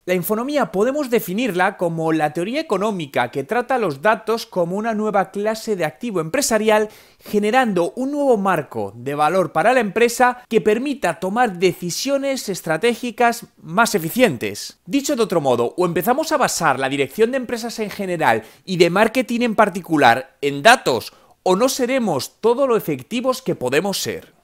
La infonomía podemos definirla como la teoría económica que trata los datos como una nueva clase de activo empresarial, generando un nuevo marco de valor para la empresa que permita tomar decisiones estratégicas más eficientes. Dicho de otro modo, o empezamos a basar la dirección de empresas en general y de marketing en particular en datos, o no seremos todo lo efectivos que podemos ser.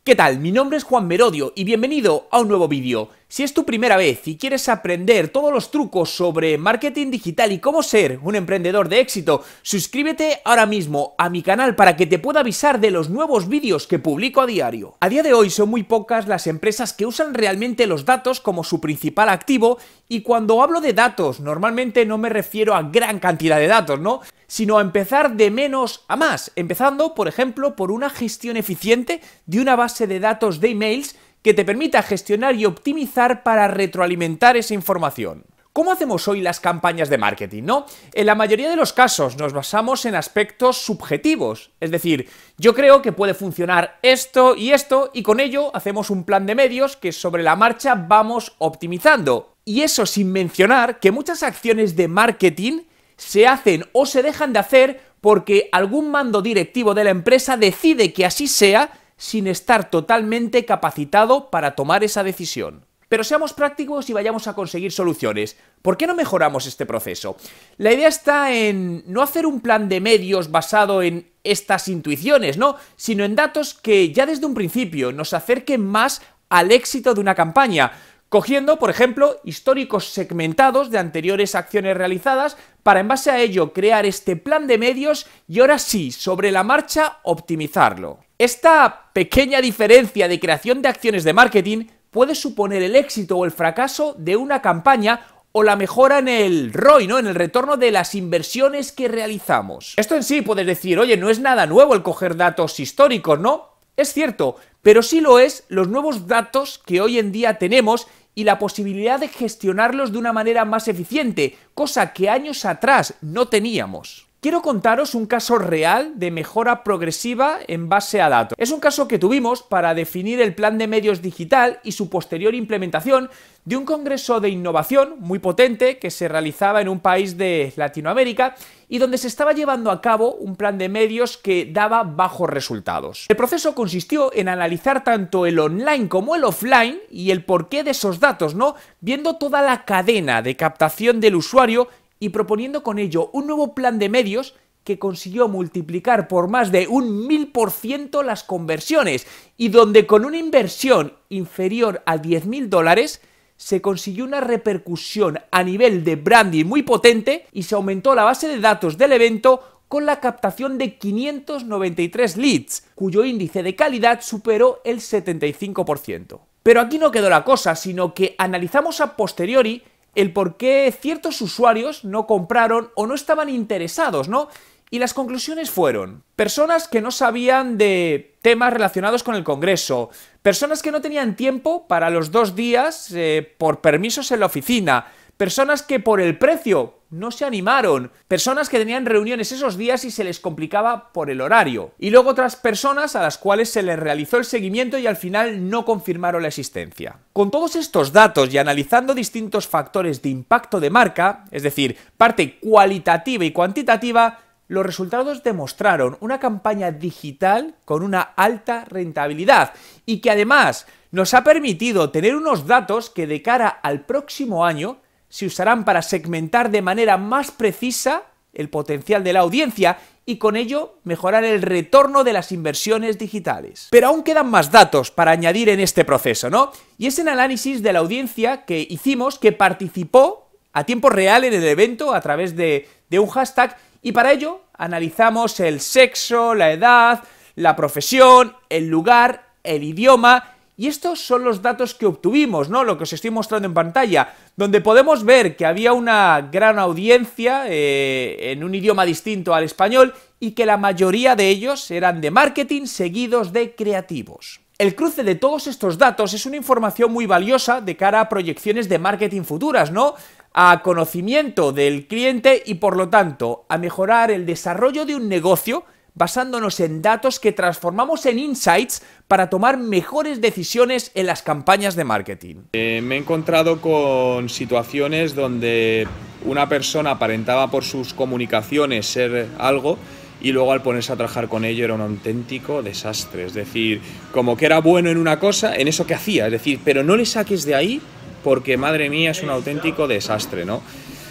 ¿Qué tal? Mi nombre es Juan Merodio y bienvenido a un nuevo vídeo. Si es tu primera vez y quieres aprender todos los trucos sobre marketing digital y cómo ser un emprendedor de éxito, suscríbete ahora mismo a mi canal para que te pueda avisar de los nuevos vídeos que publico a diario. A día de hoy son muy pocas las empresas que usan realmente los datos como su principal activo, y cuando hablo de datos normalmente no me refiero a gran cantidad de datos, ¿no? Sino a empezar de menos a más, empezando, por ejemplo, por una gestión eficiente de una base de datos de emails que te permita gestionar y optimizar para retroalimentar esa información. ¿Cómo hacemos hoy las campañas de marketing, no? En la mayoría de los casos nos basamos en aspectos subjetivos, es decir, yo creo que puede funcionar esto, y con ello hacemos un plan de medios que sobre la marcha vamos optimizando. Y eso sin mencionar que muchas acciones de marketing se hacen o se dejan de hacer porque algún mando directivo de la empresa decide que así sea, sin estar totalmente capacitado para tomar esa decisión. Pero seamos prácticos y vayamos a conseguir soluciones. ¿Por qué no mejoramos este proceso? La idea está en no hacer un plan de medios basado en estas intuiciones, ¿no? Sino en datos que ya desde un principio nos acerquen más al éxito de una campaña, cogiendo, por ejemplo, históricos segmentados de anteriores acciones realizadas para en base a ello crear este plan de medios y ahora sí, sobre la marcha, optimizarlo. Esta pequeña diferencia de creación de acciones de marketing puede suponer el éxito o el fracaso de una campaña o la mejora en el ROI, ¿no? En el retorno de las inversiones que realizamos. Esto en sí puedes decir, oye, no es nada nuevo el coger datos históricos, ¿no? Es cierto, pero sí lo es los nuevos datos que hoy en día tenemos y la posibilidad de gestionarlos de una manera más eficiente, cosa que años atrás no teníamos. Quiero contaros un caso real de mejora progresiva en base a datos. Es un caso que tuvimos para definir el plan de medios digital y su posterior implementación de un congreso de innovación muy potente que se realizaba en un país de Latinoamérica y donde se estaba llevando a cabo un plan de medios que daba bajos resultados. El proceso consistió en analizar tanto el online como el offline y el porqué de esos datos, ¿no? Viendo toda la cadena de captación del usuario y proponiendo con ello un nuevo plan de medios que consiguió multiplicar por más de un 1000% las conversiones y donde con una inversión inferior a $10.000 se consiguió una repercusión a nivel de branding muy potente y se aumentó la base de datos del evento con la captación de 593 leads, cuyo índice de calidad superó el 75%. Pero aquí no quedó la cosa, sino que analizamos a posteriori el por qué ciertos usuarios no compraron o no estaban interesados, ¿no? Y las conclusiones fueron: personas que no sabían de temas relacionados con el congreso, personas que no tenían tiempo para los 2 días por permisos en la oficina, personas que por el precio no se animaron, personas que tenían reuniones esos días y se les complicaba por el horario, y luego otras personas a las cuales se les realizó el seguimiento y al final no confirmaron la existencia. Con todos estos datos y analizando distintos factores de impacto de marca, es decir, parte cualitativa y cuantitativa, los resultados demostraron una campaña digital con una alta rentabilidad y que además nos ha permitido tener unos datos que de cara al próximo año se usarán para segmentar de manera más precisa el potencial de la audiencia y con ello mejorar el retorno de las inversiones digitales. Pero aún quedan más datos para añadir en este proceso, ¿no? Y es el análisis de la audiencia que hicimos, que participó a tiempo real en el evento a través de un hashtag, y para ello analizamos el sexo, la edad, la profesión, el lugar, el idioma. Y estos son los datos que obtuvimos, ¿no? Lo que os estoy mostrando en pantalla, donde podemos ver que había una gran audiencia en un idioma distinto al español y que la mayoría de ellos eran de marketing seguidos de creativos. El cruce de todos estos datos es una información muy valiosa de cara a proyecciones de marketing futuras, ¿no? a conocimiento del cliente y por lo tanto a mejorar el desarrollo de un negocio basándonos en datos que transformamos en insights para tomar mejores decisiones en las campañas de marketing. Me he encontrado con situaciones donde una persona aparentaba por sus comunicaciones ser algo y luego al ponerse a trabajar con ello era un auténtico desastre. Es decir, como que era bueno en una cosa, en eso que hacía, es decir, pero no le saques de ahí porque, madre mía, es un auténtico desastre, ¿no?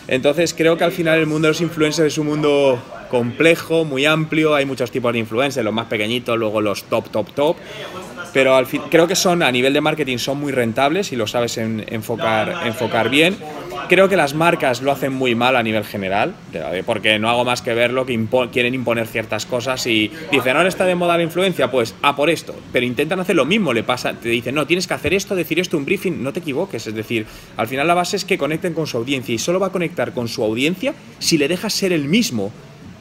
Entonces creo que al final el mundo de los influencers es un mundo complejo, muy amplio, hay muchos tipos de influencers, los más pequeñitos, luego los top, pero al fin, creo que son, a nivel de marketing, son muy rentables y lo sabes enfocar bien. Creo que las marcas lo hacen muy mal a nivel general, porque no hago más que verlo, que quieren imponer ciertas cosas y dicen, ahora está de moda la influencia, pues a por esto, pero intentan hacer lo mismo, te dicen, no, tienes que hacer esto, decir esto, un briefing, no te equivoques, es decir, al final la base es que conecten con su audiencia y solo va a conectar con su audiencia si le dejas ser el mismo.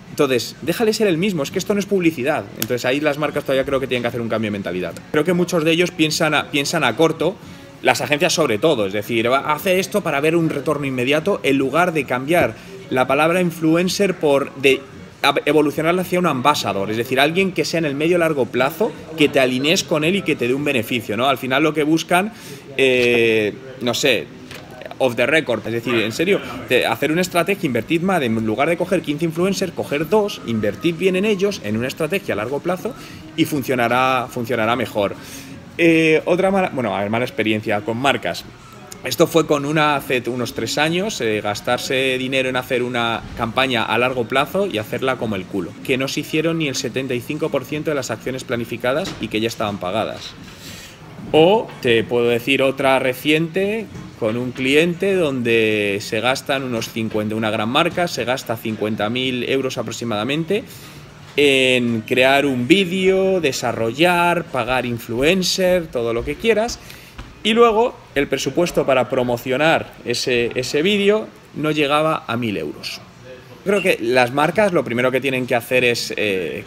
Entonces, déjale ser el mismo, es que esto no es publicidad. Entonces ahí las marcas todavía creo que tienen que hacer un cambio de mentalidad. Creo que muchos de ellos piensan a corto, las agencias sobre todo, es decir, hace esto para ver un retorno inmediato en lugar de cambiar la palabra influencer de evolucionarla hacia un ambassador, es decir, alguien que sea en el medio largo plazo, que te alinees con él y que te dé un beneficio, ¿no? Al final lo que buscan, no sé, off the record, es decir, en serio, hacer una estrategia, invertid más, en lugar de coger 15 influencers, coger 2, invertid bien en ellos, en una estrategia a largo plazo y funcionará mejor. Mala experiencia con marcas. Esto fue con hace unos 3 años, gastarse dinero en hacer una campaña a largo plazo y hacerla como el culo, que no se hicieron ni el 75% de las acciones planificadas y que ya estaban pagadas. O te puedo decir otra reciente con un cliente donde se gastan una gran marca, se gasta 50.000 euros aproximadamente en crear un vídeo, desarrollar, pagar influencer, todo lo que quieras, y luego el presupuesto para promocionar ese vídeo no llegaba a 1.000 euros. Creo que las marcas lo primero que tienen que hacer es,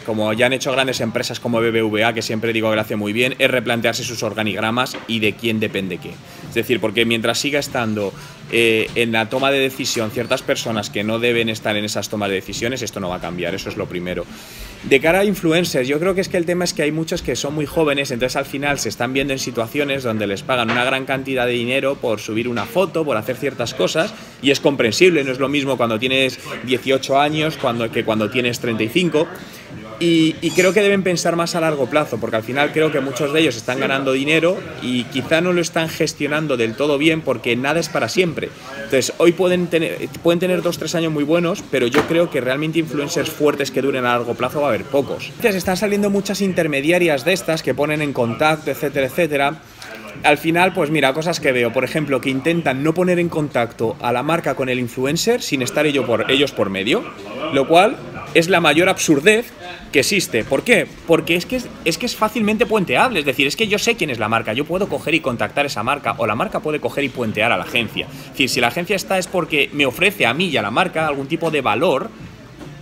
como ya han hecho grandes empresas como BBVA, que siempre digo que lo hace muy bien, es replantearse sus organigramas y de quién depende qué. Es decir, porque mientras siga estando en la toma de decisión ciertas personas que no deben estar en esas tomas de decisiones, esto no va a cambiar, eso es lo primero. De cara a influencers, yo creo que el tema es que hay muchos que son muy jóvenes, entonces al final se están viendo en situaciones donde les pagan una gran cantidad de dinero por subir una foto, por hacer ciertas cosas, y es comprensible, no es lo mismo cuando tienes 18 años que cuando tienes 35. Y creo que deben pensar más a largo plazo, porque al final creo que muchos de ellos están ganando dinero y quizá no lo están gestionando del todo bien porque nada es para siempre. Entonces, hoy pueden tener 2-3 años muy buenos, pero yo creo que realmente influencers fuertes que duren a largo plazo va a haber pocos. Entonces, están saliendo muchas intermediarias de estas que ponen en contacto, etcétera, etcétera. Al final, pues mira, cosas que veo, por ejemplo, que intentan no poner en contacto a la marca con el influencer sin estar ellos por medio, lo cual es la mayor absurdez que existe. ¿Por qué? Porque es que es fácilmente puenteable, es decir, es que yo sé quién es la marca, yo puedo coger y contactar a esa marca, o la marca puede coger y puentear a la agencia. Es decir, si la agencia está es porque me ofrece a mí y a la marca algún tipo de valor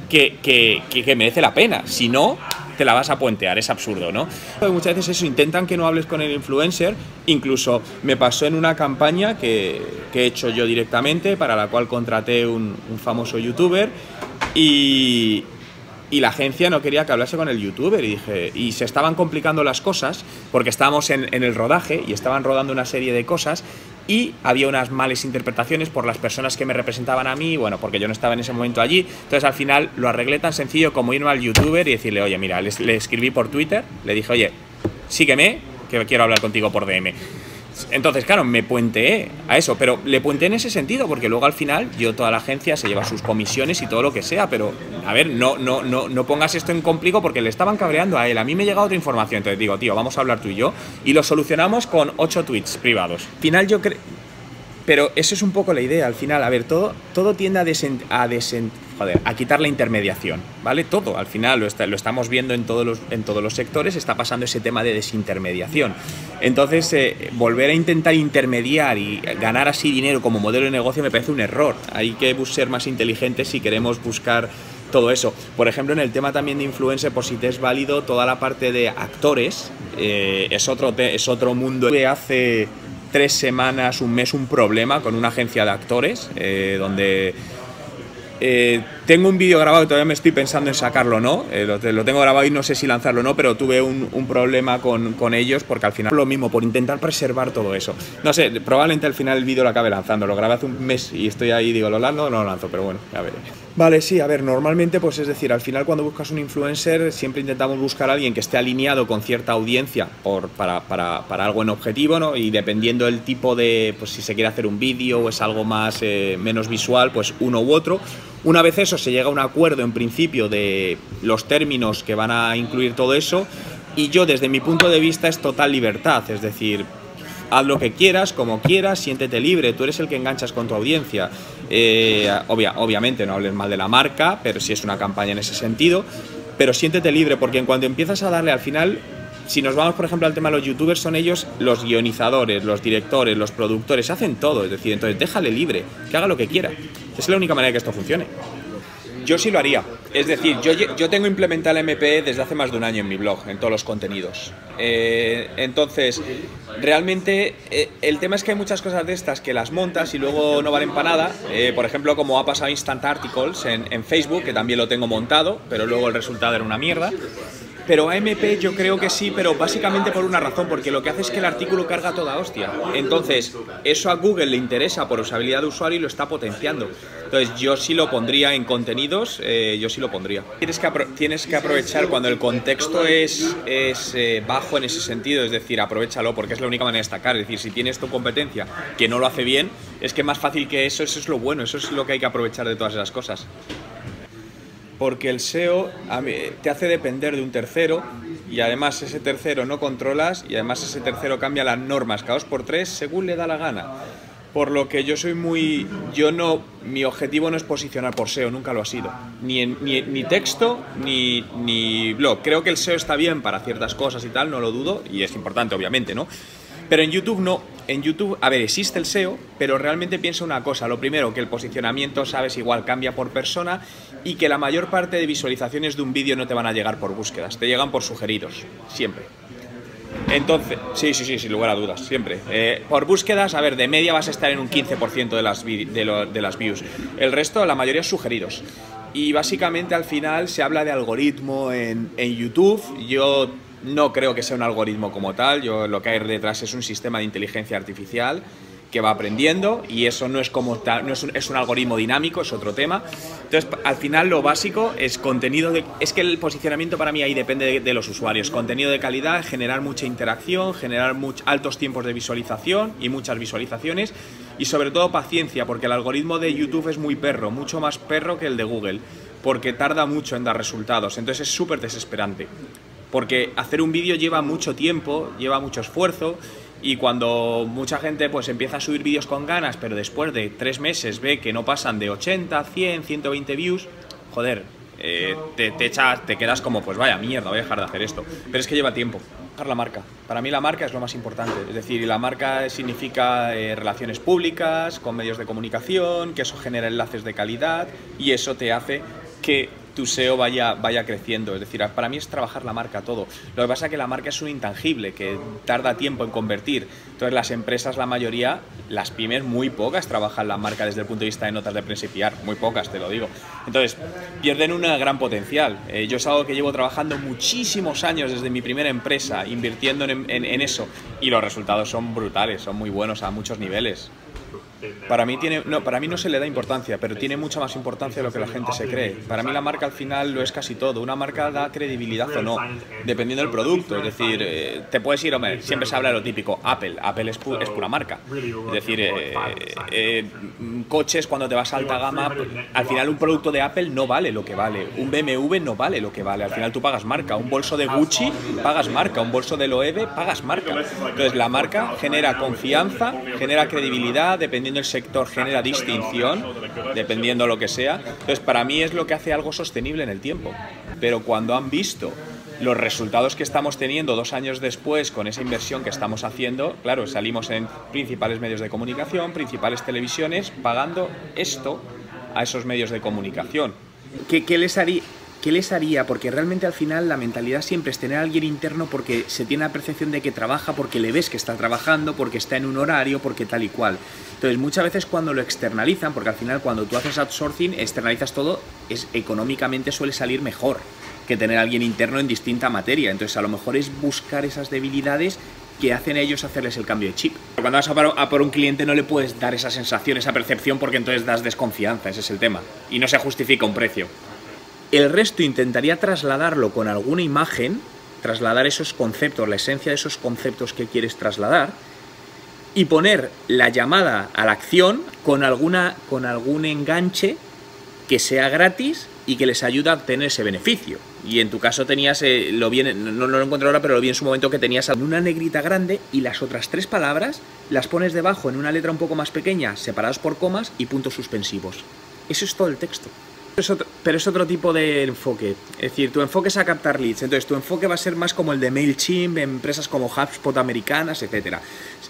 que merece la pena, si no, te la vas a puentear, es absurdo, ¿no? Muchas veces eso, intentan que no hables con el influencer, incluso me pasó en una campaña que he hecho yo directamente, para la cual contraté un famoso youtuber y la agencia no quería que hablase con el youtuber y se estaban complicando las cosas porque estábamos en el rodaje y estaban rodando una serie de cosas y había unas malas interpretaciones por las personas que me representaban a mí, bueno, porque yo no estaba en ese momento allí. Entonces al final lo arreglé tan sencillo como irme al youtuber y decirle, oye, mira, le escribí por Twitter, le dije, oye, sígueme, que quiero hablar contigo por DM. Entonces, claro, me puenteé a eso, pero le puenteé en ese sentido, porque luego al final toda la agencia se lleva sus comisiones y todo lo que sea, pero a ver, no pongas esto en complico porque le estaban cabreando a él. A mí me llega otra información, entonces digo, tío, vamos a hablar tú y yo, y lo solucionamos con 8 tweets privados. Al final yo creo... Pero eso es un poco la idea, al final, a ver, todo tiende a quitar la intermediación, ¿vale? Todo, al final, lo estamos viendo en todos los sectores, está pasando ese tema de desintermediación. Entonces, volver a intentar intermediar y ganar así dinero como modelo de negocio me parece un error. Hay que ser más inteligentes si queremos buscar todo eso. Por ejemplo, en el tema también de influencer, por si te es válido, toda la parte de actores, es otro mundo. Hace 3 semanas, un mes, un problema con una agencia de actores, donde tengo un vídeo grabado y todavía me estoy pensando en sacarlo o no, lo tengo grabado y no sé si lanzarlo o no, pero tuve un problema con ellos porque al final lo mismo, por intentar preservar todo eso. No sé, probablemente al final el vídeo lo acabe lanzando, lo grabé hace un mes y estoy ahí y digo, ¿lo lanzo o no lo lanzo? Pero bueno, a ver. Vale, sí, a ver, normalmente pues es decir, al final cuando buscas un influencer siempre intentamos buscar a alguien que esté alineado con cierta audiencia para algo en objetivo, ¿no? Y dependiendo del tipo de, pues si se quiere hacer un vídeo o es algo más menos visual, pues uno u otro. Una vez eso se llega a un acuerdo en principio de los términos que van a incluir todo eso, y yo desde mi punto de vista es total libertad, es decir, haz lo que quieras, como quieras, siéntete libre, tú eres el que enganchas con tu audiencia. Obviamente no hables mal de la marca, pero si es una campaña en ese sentido, pero siéntete libre, porque en cuanto empiezas a darle al final, si nos vamos por ejemplo al tema de los youtubers, son ellos los guionizadores, los directores, los productores, hacen todo, es decir, entonces déjale libre, que haga lo que quiera, es la única manera de que esto funcione. Yo sí lo haría, es decir, yo tengo implementado el MP desde hace más de un año en mi blog, en todos los contenidos. Entonces, realmente el tema es que hay muchas cosas de estas que las montas y luego no valen para nada. Por ejemplo, como ha pasado Instant Articles en Facebook, que también lo tengo montado, pero luego el resultado era una mierda. Pero AMP yo creo que sí, pero básicamente por una razón, porque lo que hace es que el artículo carga toda hostia. Entonces, eso a Google le interesa por usabilidad de usuario y lo está potenciando. Entonces, yo sí lo pondría en contenidos, yo sí lo pondría. Tienes que aprovechar cuando el contexto es bajo en ese sentido, es decir, aprovéchalo porque es la única manera de destacar. Es decir, si tienes tu competencia que no lo hace bien, es que más fácil que eso es lo bueno, eso es lo que hay que aprovechar de todas esas cosas. Porque el SEO te hace depender de un tercero y además ese tercero no controlas y además ese tercero cambia las normas cada 2 por 3 según le da la gana. Por lo que yo soy mi objetivo no es posicionar por SEO, nunca lo ha sido. Ni texto ni blog. Creo que el SEO está bien para ciertas cosas y tal, no lo dudo, y es importante obviamente, ¿no? Pero en YouTube no. En YouTube, a ver, existe el SEO, pero realmente piensa una cosa. Lo primero, que el posicionamiento, sabes, igual cambia por persona y que la mayor parte de visualizaciones de un vídeo no te van a llegar por búsquedas, te llegan por sugeridos, siempre. Entonces, sí, sin lugar a dudas, siempre. Por búsquedas, a ver, de media vas a estar en un 15% de las views. El resto, la mayoría, sugeridos. Y básicamente al final se habla de algoritmo en YouTube. Yo no creo que sea un algoritmo como tal, lo que hay detrás es un sistema de inteligencia artificial que va aprendiendo y eso no es como tal, es un algoritmo dinámico, es otro tema. Entonces, al final lo básico es contenido es que el posicionamiento para mí ahí depende de los usuarios, contenido de calidad, generar mucha interacción, generar altos tiempos de visualización y muchas visualizaciones y sobre todo paciencia, porque el algoritmo de YouTube es muy perro, mucho más perro que el de Google, porque tarda mucho en dar resultados, entonces es súper desesperante. Porque hacer un vídeo lleva mucho tiempo, lleva mucho esfuerzo y cuando mucha gente pues empieza a subir vídeos con ganas, pero después de 3 meses ve que no pasan de 80, 100, 120 views, joder, te quedas como pues vaya mierda, voy a dejar de hacer esto. Pero es que lleva tiempo. Dejar la marca. Para mí la marca es lo más importante. Es decir, la marca significa relaciones públicas, con medios de comunicación, que eso genera enlaces de calidad y eso te hace que tu SEO vaya creciendo. Es decir, para mí es trabajar la marca todo. Lo que pasa es que la marca es un intangible que tarda tiempo en convertir. Entonces las empresas, la mayoría, las pymes, muy pocas trabajan la marca desde el punto de vista de notas de prensa y PR, muy pocas, te lo digo. Entonces pierden un gran potencial. Yo es algo que llevo trabajando muchísimos años desde mi primera empresa, invirtiendo en eso, y los resultados son brutales, son muy buenos a muchos niveles. Para mí no se le da importancia, pero tiene mucha más importancia de lo que la gente se cree. Para mí la marca al final lo es casi todo. Una marca da credibilidad o no, dependiendo del producto. Es decir, te puedes ir, hombre, siempre se habla de lo típico, Apple es pura marca. Es decir, coches, cuando te vas a alta gama, al final un producto de Apple no vale lo que vale. Un BMW no vale lo que vale. Al final tú pagas marca. Un bolso de Gucci pagas marca. Un bolso de Loewe pagas marca. Entonces la marca genera confianza, genera credibilidad, dependiendo del sector genera distinción, dependiendo lo que sea. Entonces para mí es lo que hace algo sostenible en el tiempo. Pero cuando han visto los resultados que estamos teniendo 2 años después con esa inversión que estamos haciendo, claro, salimos en principales medios de comunicación, principales televisiones, pagando esto a esos medios de comunicación. ¿Qué les haría? ¿qué les haría? Porque realmente al final la mentalidad siempre es tener a alguien interno porque se tiene la percepción de que trabaja, porque le ves que está trabajando, porque está en un horario, porque tal y cual. Entonces muchas veces cuando lo externalizan, porque al final cuando tú haces outsourcing, externalizas todo, económicamente suele salir mejor que tener a alguien interno en distinta materia. Entonces a lo mejor es buscar esas debilidades que hacen a ellos hacerles el cambio de chip. Cuando vas a por un cliente no le puedes dar esa sensación, esa percepción, porque entonces das desconfianza, ese es el tema. Y no se justifica un precio. El resto intentaría trasladarlo con alguna imagen, trasladar esos conceptos, la esencia de esos conceptos que quieres trasladar, y poner la llamada a la acción con algún enganche que sea gratis y que les ayude a obtener ese beneficio. Y en tu caso tenías, no lo encuentro ahora, pero lo vi en su momento, que tenías una negrita grande y las otras 3 palabras las pones debajo en una letra un poco más pequeña, separadas por comas y puntos suspensivos. Eso es todo el texto. Pero es otro tipo de enfoque. Es decir, tu enfoque es a captar leads. Entonces tu enfoque va a ser más como el de MailChimp, empresas como HubSpot americanas, etc.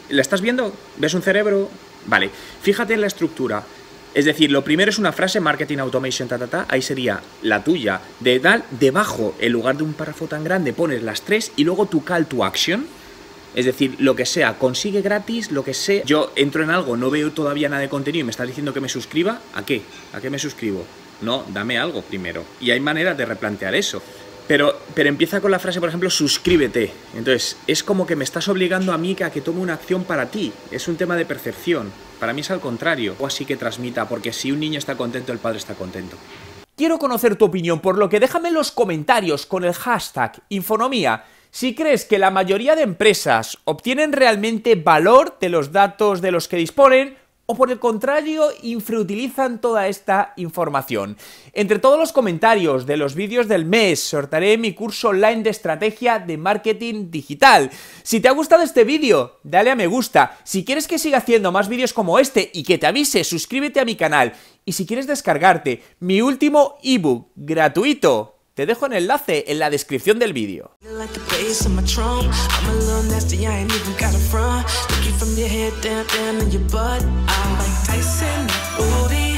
¿La estás viendo? ¿Ves un cerebro? Vale. Fíjate en la estructura. Es decir, lo primero es una frase, marketing automation, ahí sería la tuya. Debajo, en lugar de un párrafo tan grande, pones las 3 y luego tu call to action. Es decir, lo que sea, consigue gratis, lo que sea. Yo entro en algo, no veo todavía nada de contenido y me estás diciendo que me suscriba. ¿A qué? ¿A qué me suscribo? No, dame algo primero. Y hay maneras de replantear eso. Pero empieza con la frase, por ejemplo, suscríbete. Entonces, es como que me estás obligando a mí a que tome una acción para ti. Es un tema de percepción. Para mí es al contrario. O así que transmita, porque si un niño está contento, el padre está contento. Quiero conocer tu opinión, por lo que déjame en los comentarios con el hashtag Infonomía si crees que la mayoría de empresas obtienen realmente valor de los datos de los que disponen, o por el contrario, infrautilizan toda esta información. Entre todos los comentarios de los vídeos del mes, sortearé mi curso online de estrategia de marketing digital. Si te ha gustado este vídeo, dale a me gusta. Si quieres que siga haciendo más vídeos como este y que te avise, suscríbete a mi canal. Y si quieres descargarte mi último ebook gratuito, te dejo el enlace en la descripción del vídeo. From your head down in your butt, I'm like Tyson, booty.